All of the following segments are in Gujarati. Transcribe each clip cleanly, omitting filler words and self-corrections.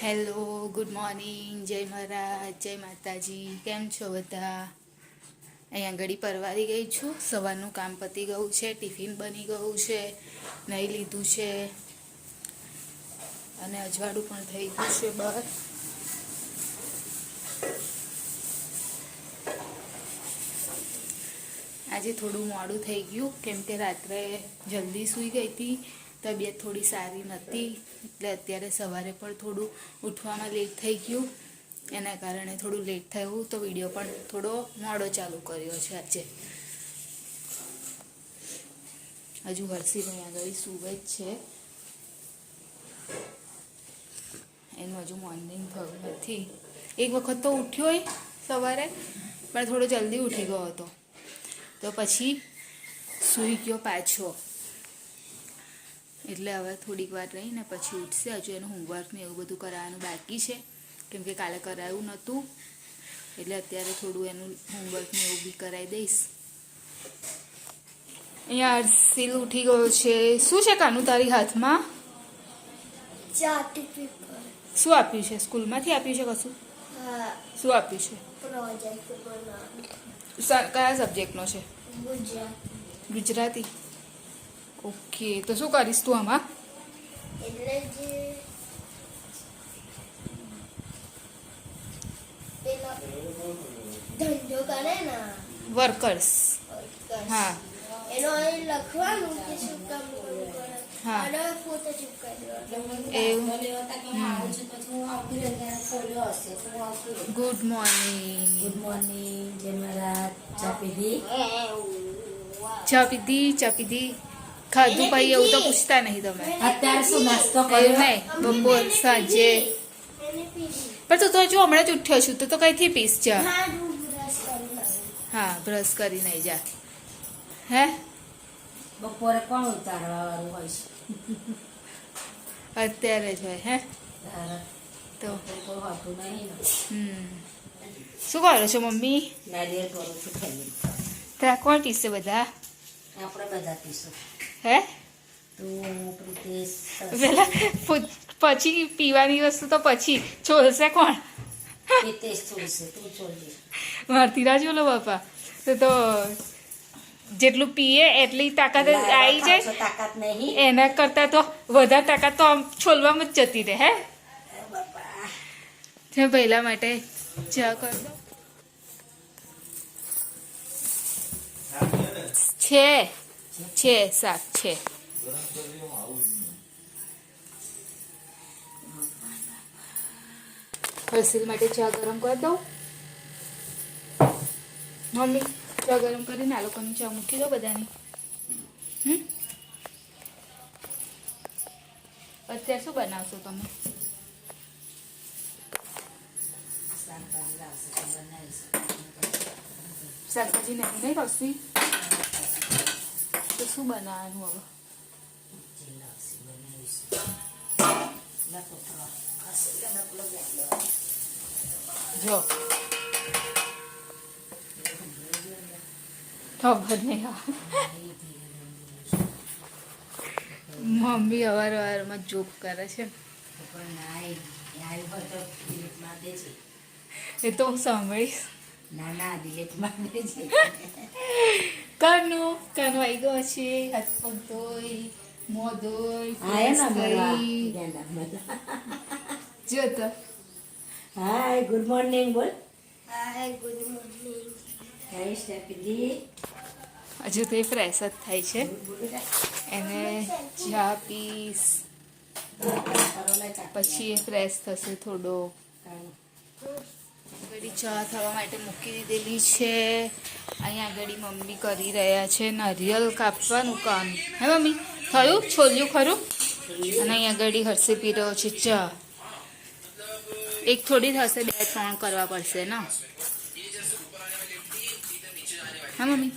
હેલો, ગુડ મોર્નિંગ, જય મહારાજ, જય માતાજી. કેમ છો બધા? અહીંયા ઘડી પરવારી ગઈ છું. સવારનું કામ પતી ગયું છે, ટિફિન બની ગયું છે, નહીં લીધું છે અને અજવાળું પણ થઈ ગયું છે બહાર. આજે થોડું મોડું થઈ ગયું કેમ કે રાત્રે જલ્દી સૂઈ ગઈ હતી. તબિયત થોડી સારી નહોતી એટલે અત્યારે સવારે પણ થોડું ઉઠવામાં લેટ થઈ ગયું. એના કારણે થોડું લેટ થયું તો વિડીયો પણ થોડો મોડો ચાલુ કર્યો છે આજે. હજુ હર્ષિભાઈ આગળ સૂવે જ છે, એનું હજુ મોર્નિંગ થયું નથી. એક વખત તો ઉઠ્યો સવારે પણ થોડો જલ્દી ઉઠી ગયો હતો તો પછી સૂઈ ગયો પાછો. એટલે હવે થોડીક વાર રહીને પછી ઉઠશે. હજુ એનું હોમવર્ક ને એવું બધું કરાવવાનું બાકી છે કેમ કે કાલે કરાવ્યું નહોતું એટલે અત્યારે થોડું એનું હોમવર્ક ને એવું બી કરાવી દઈશ. અહીંયા હર્ષિલ ઉઠી ગયો છે. શું છે કાનું તારી હાથમાં? શું આપ્યું છે? સ્કૂલમાંથી આપ્યું છે કશું? શું આપ્યું છે? કયા સબ્જેક્ટનો છે? ગુજરાતી. ઓકે, તો શું કરીશ તું આમાં? એટલે જે પેલા ધંધો કરે ને વર્કર્સ. હા એનો અહીં લખવાનું કે શું કામ કરવું પડે. હા. અને ફોટો ચિપકાવી દેવાનો. Good morning. ગુડ મોર્નિંગ, જય મહારાજ. ચા પીધી? ચા પીધી? ચા પીધી? ખાધું ભાઈ એવું તો પૂછતા નહીં તમે. અત્યારે શું નાસ્તો એવું કર્યો? નહીં, બપોર સાંજે. એને પીધી. પણ તું તો હજુ હમણાં જ ઉઠ્યો છું તો કઈથી પીસ ચા? હા, હું બ્રશ કરી લઉં. હા, બ્રશ કરી નહીં જા. હે બપોરે કોણ ઉતારવા વાળું હોય છે? અત્યારે જ હોય. હે તારા તો તો હોતું નહીં ને. શું કરો છો મમ્મી? નારિયેળ કરું છું ખાલી. ત્યાં કોણ પીશે બધા? આપણે બધા પીશું. હે તું પ્રીતેશ પેલા પછી પીવાની વસ્તુ તો પછી છોલશે કોણ? પ્રીતેશ છોડશે, તું છોડજે. મારતી રાજ બોલો બાપા. તો જેટલું પીએ એટલી તાકાત આવી જાય. તાકાત નહીં. એના કરતા તો વધારે તાકાત તો આમ છોલવામાં જ જતી રહે. હે બાપા જે પહેલા માટે ચા કર દો. છે શાક છે. હર્ષિલ માટે ચા ગરમ કરી દઉં. મમ્મી ચા ગરમ કરીને આ લોકોની ચા મૂકી દો બધાની. અત્યારે શું બનાવશો તમે? શાકભાજી લાવશે તો બનાવીશ. શાકભાજી નહીં કશું તો શું બનાવવાનું હવે? જે લાવશે બનાવીશ. લખો થોડો હશે એટલે પેલો બેગ લેવાનો. જો ખબર નહીં. મમ્મી અવારમાં જોક કરે છે. પણ નાઈ આવી હોય તો ડિલેટમાં દેજે. એ તો હું સાંભળીશ. ના ના ડિલેટમાં દેજે. કાનો આવી ગયો છે. હાથ પગ ધોઈ, મોં ધોઈ, fresh કરી. જો તો હાય ગુડ મોર્નિંગ બોલ. હાય, ગુડ મોર્નિંગ. હાય ચા પીધી? હજુ તો એ ફ્રેશ જ થાય છે. એને ચા પીસ પછી એ ફ્રેશ થશે થોડો. ઘડી ચા થવા માટે મૂકી દીધેલી છે. અહીંયા આગળ મમ્મી કરી રહ્યા છે નારિયેલ કાપવાનું કામ. હે મમ્મી થયું? છોલ્યું ખરું? અને અહીંયા આગળ હર્ષે પી રહ્યો છે ચા. એક થોડી થશે, 2-3 કરવા પડશે ને. હા મમ્મી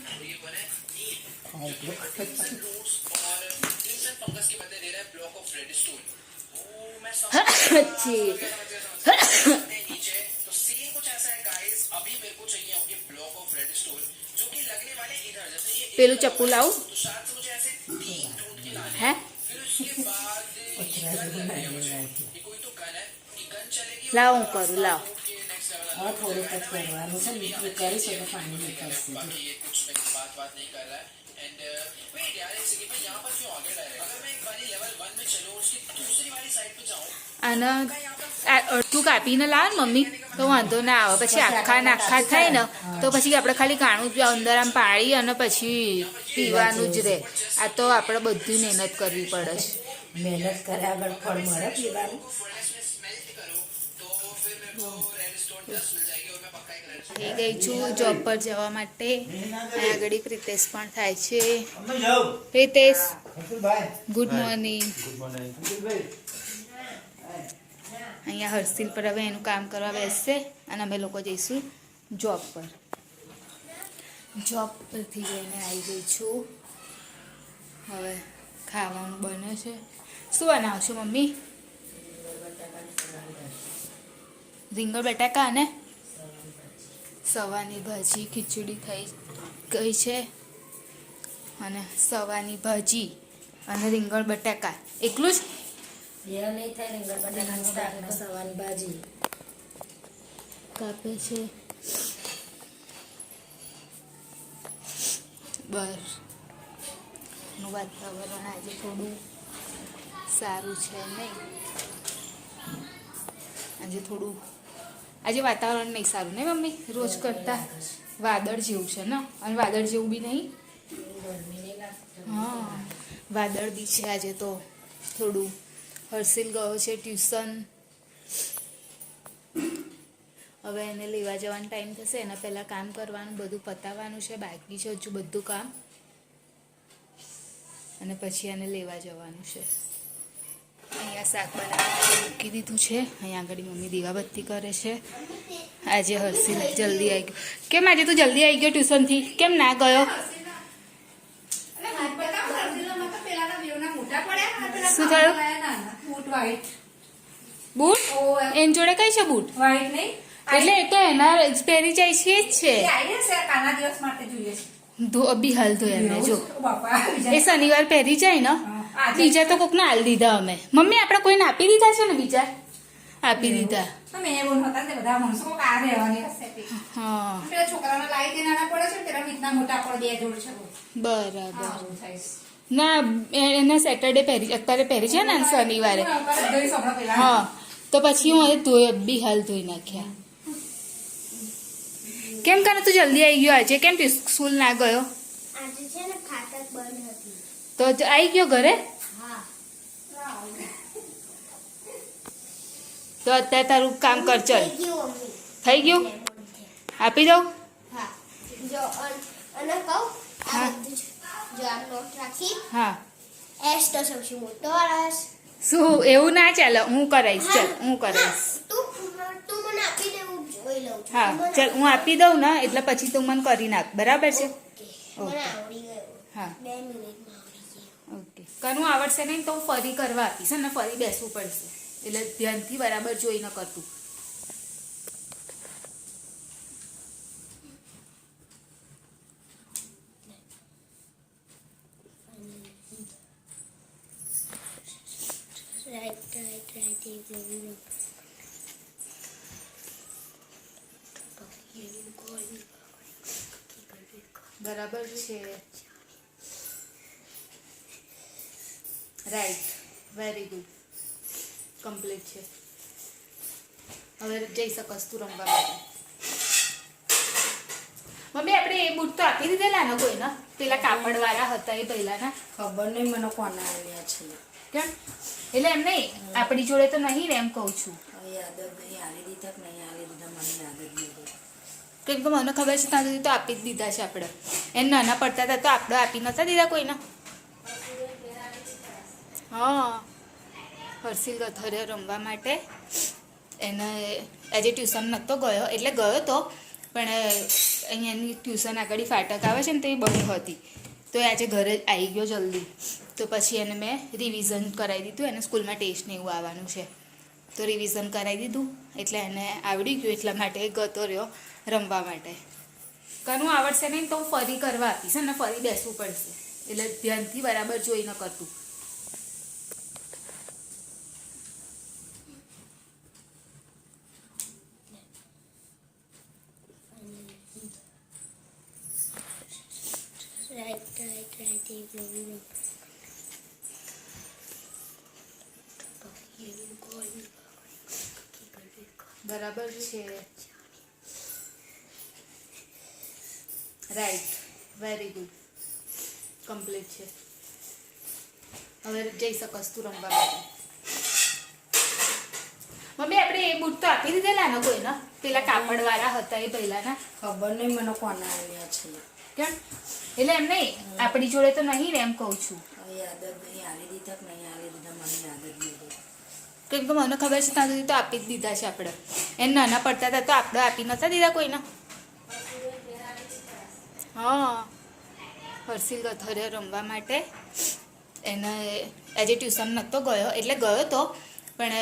પેલું ચપ્પુ લાવું? હે લાવ હું કરું લાવ. હવે થોડુંક જ કરવાનું છે ને એ કરીશ એટલે પાણી નીકળશે અને આ અડધું કાપીને લાવ ને મમ્મી તો વાંધો ના આવે. પછી આખા ને આખા થાય ને તો પછી આપણે ખાલી કાણું જ અંદર આમ પાડી અને પછી પીવાનું જ રહે. આ તો આપણે બધી મહેનત કરવી પડે છે. મહેનત કરે આગળ ફળ મળે પીવાનું. થઈ ગઈ છું જોબ પર જવા માટે. અહીંયા આગળ પ્રિતેશ પણ થાય છે. Pritesh good morning. અહીંયા હર્ષિલ પર હવે એનું કામ કરવા બેસશે અને અમે લોકો જઈશું જોબ પર. જોબ પરથી જઈને આવી ગઈ છું. હવે ખાવાનું બને છે. શું બનાવશો મમ્મી? રીંગણ બટાકા અને સવાની ભાજી. ખીચડી થઈ ગઈ છે અને સવાની ભાજી અને રીંગણ બટાકા એકલું જ. એ નહીં થાય રીંગણ બટાકાનું શાક ને સવાની ભાજી કાપે છે. બહારનું વાતાવરણ આજે થોડું સારું છે નહીં. આજે વાતાવરણ નહીં સારું નહીં મમ્મી? રોજ કરતા વાદળ જેવું છે ને. અને વાદળ જેવું બી નહીં. હા વાદળ બી છે આજે તો થોડું. હર્ષિલ ગયો છે ટ્યુશન. હવે એને લેવા જવાનો ટાઈમ થશે. એના પહેલાં કામ કરવાનું બધું પતાવવાનું છે. બાકી છે હજુ બધું કામ. અને પછી એને લેવા જવાનું છે. અહીંયા શાક બનાવવા મૂકી દીધું છે. અહીંયા આગળ મમ્મી દીવાબત્તી કરે છે. આજે હર્ષિલ જલ્દી આવી ગયો. કેમ આજે તું જલ્દી આવી ગયો ટ્યુશનથી? કેમ ના ગયો? શું થયું? બૂટ? એની જોડે કઈ છે બૂટ? વ્હાઈટ નહીં એટલે એ તો એના પહેરી જાય છે જ છે. કાના દિવસ માટે જોઈએ છે. અભી હાલ તો એમને જો બાપા એ શનિવાર પહેરી જાય ને. બીજા તો કોકને હાલ દીધા અમે. મમ્મી આપણે કોઈને આપી દીધા છે ને? બીજા આપી દીધા. તમે એ બોલ હતા ને બધા માણસો આ રહેવાની હશે તે. હા પેલા છોકરાના લાઈ દે નાના પડે છે પેલા મીતના મોટા પડે બે જોડ છે બરાબર. આવું થાય છે. ના એને સેટરડે પહેરી અત્યારે પહેરી છે ને શનિવારે. ધોઈ સોપડા પેલા હા તો પછી હું આજે ધોઈ બી હાલ ધોઈ નાખ્યા. કેમ કરે તું જલ્દી આવી ગયો આજે? કેમ સ્કૂલ ના ગયો? આજે છે ને ફાટક બંધ હતી. તો આવી ગયો ઘરે? હા તો અત્યારે તારું કામ કર ચલ. થઈ ગયું મમ્મી. થઈ ગયું? આપી દઉં? હા જો અને કહું હા. આ બધું જ. જો આ નોટ રાખી હા. એસ તો સૌથી મોટો રસ. શું એવું ના ચાલે? હું કરાવીશ. ચલ હું કરાવીશ. તું મને આપી દે હું જોઈ લઉં છું. હા તું મને ચલ હું આપી દઉં ને એટલે પછી તું મને કરી નાખ. બરાબર છે? ઓકે. મને આવડી ગયું. હા 2 મિનિટમાં આવડી ગયું. ઓકે. કનું આવડશે નહીં તો હું ફરી કરવા આપીશ ને ફરી બેસવું પડશે. એટલે ધ્યાનથી બરાબર જોઈને કરતું. રાઈટ બરાબર છે. Right very good. કમ્પ્લીટ છે. હવે જઈ શકસ તું રમવા માટે. મમ્મી આપણે એ બૂટ તો આપી દીધેલા ને કોઈને? પેલા કાપડ વાળા હતા એ પહેલાના. ખબર નહીં મને કોને આવ્યા છે. કેમ? એટલે એમ નહીં આપણી જોડે તો નહીં ને એમ કહું છું. હવે યાદ જ નહીં આલી દીધા કે નહીં આલી દીધા મને યાદ જ નહીં. કેમ કે મને ખબર છે ત્યાં સુધી તો આપી જ દીધા છે આપણે. એને નાના પડતા હતા તો આપણે આપી નતા દીધા કોઈને. હા હર્ષિલ ગયો રહ્યો રમવા માટે. એને આજે ટ્યુશન નહોતો ગયો એટલે ગયો તો પણ અહીંયાની ટ્યુશન આગળ ફાટક આવે છે ને તો એ બંધ હતી. તો એ આજે ઘરે આવી ગયો જલ્દી. તો પછી એને મેં રિવિઝન કરાવી દીધું. એને સ્કૂલમાં ટેસ્ટ ને એવું આવવાનું છે તો રિવિઝન કરાવી દીધું એટલે એને આવડી ગયું. એટલા માટે એ ગતો રહ્યો રમવા માટે. કનું આવડશે નહીં તો હું ફરી કરવા આપીશ ને ફરી બેસવું પડશે. એટલે ધ્યાનથી બરાબર જોઈને કરતું. બરાબર છે. રાઈટ, વેરી ગુડ, કમ્પ્લીટ છે. હવે જઈ શકસ તું રમવા માટે. મમ્મી આપણે એ બૂટ તો આપી દીધેલા ને કોઈના, પેલા કાપડ વાળા હતા એ પહેલાના. ખબર નહીં મને કોના આવ્યા છે. કેમ? એટલે એમ નહીં, આપણી જોડે તો નહીં ને, એમ કહું છું. હવે યાદ જ નહીં, આલી દીધા કે નહીં આલી દીધા મને યાદ જ નહીં. કેમ કે મને ખબર છે ત્યાં સુધી તો આપી જ દીધા છે આપણે. એને નાના પડતા હતા તો આપણે આપી નતા દીધા કોઈને. હા, હર્ષિલ ગથરે રમવા માટે. એને આજે ટ્યુશન નહોતો ગયો, એટલે ગયો તો પણ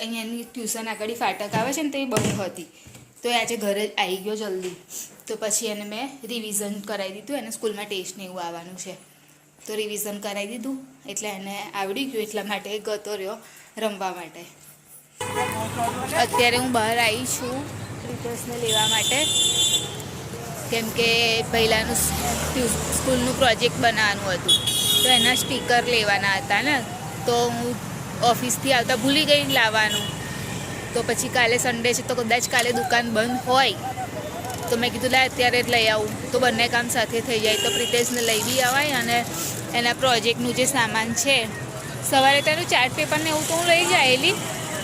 અહીંયાની ટ્યુશન આગળ ફાટક આવે છે ને તો એ બંધ હતી, તો એ આજે ઘરે જ આવી ગયો જલ્દી. તો પછી એને મેં રિવિઝન કરાવી દીધું. એને સ્કૂલમાં ટેસ્ટ ને એવું આવવાનું છે, તો રિવિઝન કરાવી દીધું એટલે એને આવડી ગયું. એટલા માટે ગતો રહ્યો રમવા માટે. અત્યારે હું બહાર આવી છું રિતેશને લેવા માટે, કેમ કે પહેલાંનું સ્કૂલનું પ્રોજેક્ટ બનાવવાનું હતું, તો એના સ્ટીકર લેવાના હતા ને, તો હું ઓફિસથી આવતા ભૂલી ગઈ લાવવાનું. તો પછી કાલે સન્ડે છે તો કદાચ કાલે દુકાન બંધ હોય, તો મેં કીધું લા અત્યારે જ લઈ આવું, તો બંને કામ સાથે થઈ જાય. તો પ્રિતેશને લઈ બી આવાય અને એના પ્રોજેક્ટનું જે સામાન છે, સવારે તેનું ચાર્ટ પેપર ને એવું તો હું લઈ જાયેલી,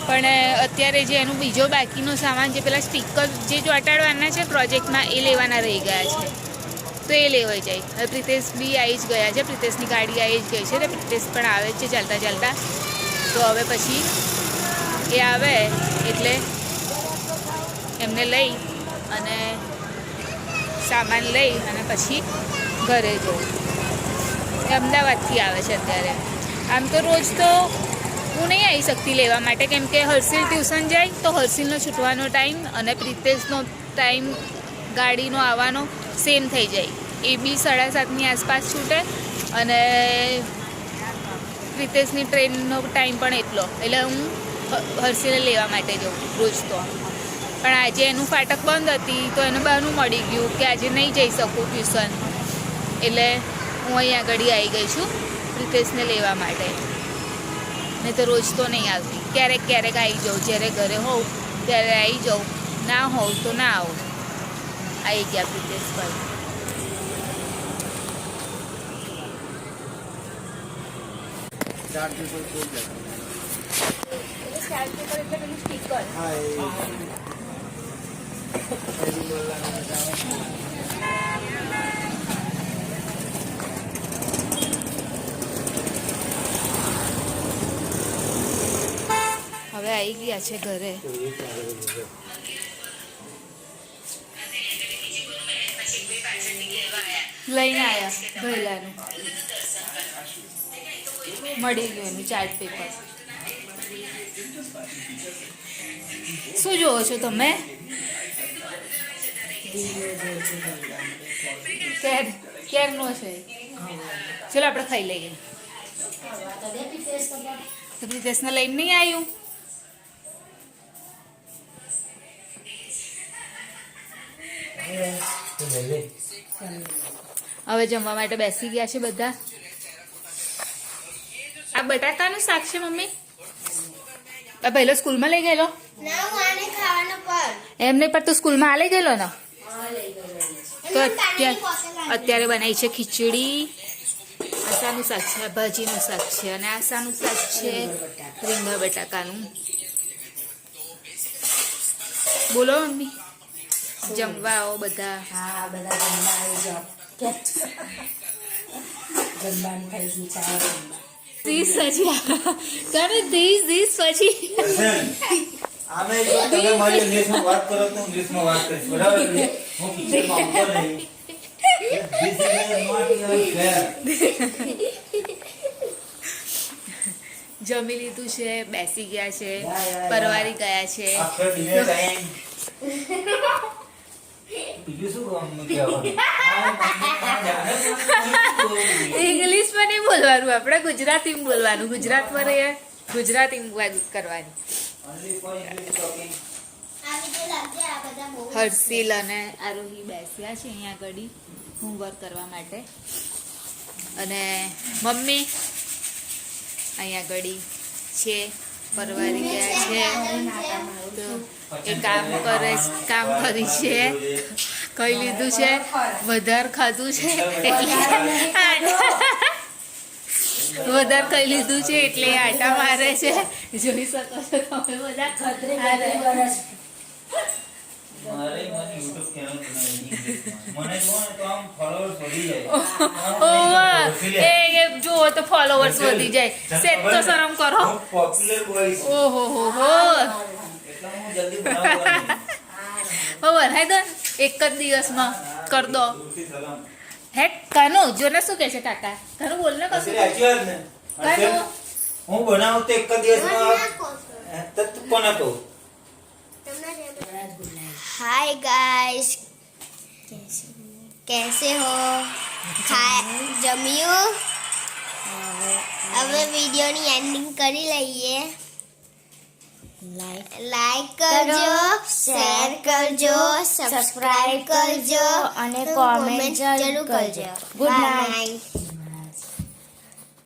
પણ અત્યારે જે એનું બીજો બાકીનો સામાન, જે પેલા સ્ટીકર જે ચોંટાડવાના છે પ્રોજેક્ટમાં, એ લેવાના રહી ગયા છે, તો એ લેવાઈ જાય. હવે પ્રિતેશ બી આવી જ ગયા છે, પ્રિતેશની ગાડી આવી જ ગઈ છે, તો પ્રિતેશ પણ આવે જ છે ચાલતા ચાલતા. તો હવે પછી એ આવે એટલે એમને લઈ અને સામાન લઈ અને પછી ઘરે જવું. એ અમદાવાદથી આવે છે અત્યારે. આમ તો રોજ તો હું નહીં આવી શકતી લેવા માટે, કેમ કે હર્ષિલ ટ્યુશન જાય તો હર્ષિલનો છૂટવાનો ટાઈમ અને પ્રિતેશનો ટાઈમ ગાડીનો આવવાનો સેમ થઈ જાય. એ બી 7:30ની આસપાસ છૂટે અને પ્રિતેશની ટ્રેનનો ટાઈમ પણ એટલો, એટલે હું હર્ષિલને લેવા માટે જાઉં રોજ તો. પણ આજે એનું ફાટક બંધ હતી તો એને બહાનું મળી ગયું કે આજે નહીં જઈ શકું ટ્યુશન, એટલે હું અહીં આગળ આવી ગઈ છું પ્રિતેશને લેવા માટે. નહીં તો રોજ તો નહીં આવતી, ક્યારેક ક્યારેક આવી જાઉં, જ્યારે ઘરે હોઉં ત્યારે આવી જાઉં, ના હોઉં તો ના આવું. આવી ગયા પ્રિતેશભાઈ. હવે આવી ગયા છે ઘરે. લઈને આવ્યા ભૈલાનું, મળી ગયું એનું ચાર્ટ પેપર. શું જોવો છો તમે? ક્યારનો છે? ચલો આપણે ખાઈ લઈએ. તો પ્રિતેશને લઈને નહીં આવ્યું? હવે જમવા માટે બેસી ગયા છે બધા. આ બટાકાનું શાક છે મમ્મી? આ પહેલો સ્કૂલમાં લઈ ગયેલો? ના, હું આને ખાવાનો પર. એમ નહીં, પણ તું સ્કૂલમાં આ લઈ ગયેલો ને? તો અત્યારે બનાવી છે ખીચડી. આસાનું શાક છે, ભાજીનું શાક છે, અને આસાનું શાક છે રીંગણા બટાકાનું. બોલો મમ્મી, જમવા આવો બધા. હા, બધા જમવા આવી જાઓ. જમવાનું થઈ ગયું, ચાલો જમવા. 30 પછી કરે 30 પછી આમે તમે મારી ઇંગ્લિશમાં વાત કરો તો ઇંગ્લિશમાં વાત કરીશ, બરાબર છે? હું કિચનમાં આવતો નહીં. This is not even fair. જમી લીધું છે, બેસી ગયા છે, પરવારી ગયા છે. આખો dinner time. બીજું શું કહેવાનું? ઇંગ્લિશમાં નહીં બોલવાનું, આપણે ગુજરાતીમાં બોલવાનું. ગુજરાતમાં રહીએ, ગુજરાતીમાં વાત કરવાની. Only for English talking. આવી જે લાગે આ બધા બહુ હર્ષિલ અને આરોહી બેસ્યા છે અહીંયા આગળ હોમવર્ક કરવા માટે. અને મમ્મી અહીંયા ગળી છે પરવારી ગયા છે તો એ કામ કરી છે કઈ લીધું છે વધારે ખાધું છે વધારે કઈ લીધું છે એટલે આટા મારે છે જોઈ શકો છો તમે બધા મારે મને YouTube ચેનલ બનાવવાની ઇંગ્લિશમાં. મને જો ને તો આમ followers વધી જાય. ઓવા એ જુઓ તો ફોલોવર્સ વધી જાય સેટ તો શરમ કરો હું popular boy છું. ઓહો હો હો એટલે હું જલ્દી બનાવવાનો. ખબર હે દો એક જ દિવસમાં કર દો દૂરથી સલામ. હે કાનો જોને શું કહે છે કાકા કાનો બોલ ને કશું સાચી વાત ને? કાનો હું બનાવું તો એક જ દિવસમાં તો તું કોને કહું? हाय गाइस कैसे हो जमियो હવે વિડિયોની એન્ડિંગ કરી લઈએ લાઈક કરજો શેર કરજો સબસ્ક્રાઇબ કરજો અને કોમેન્ટ જરૂર કરજો ગુડ નાઇટ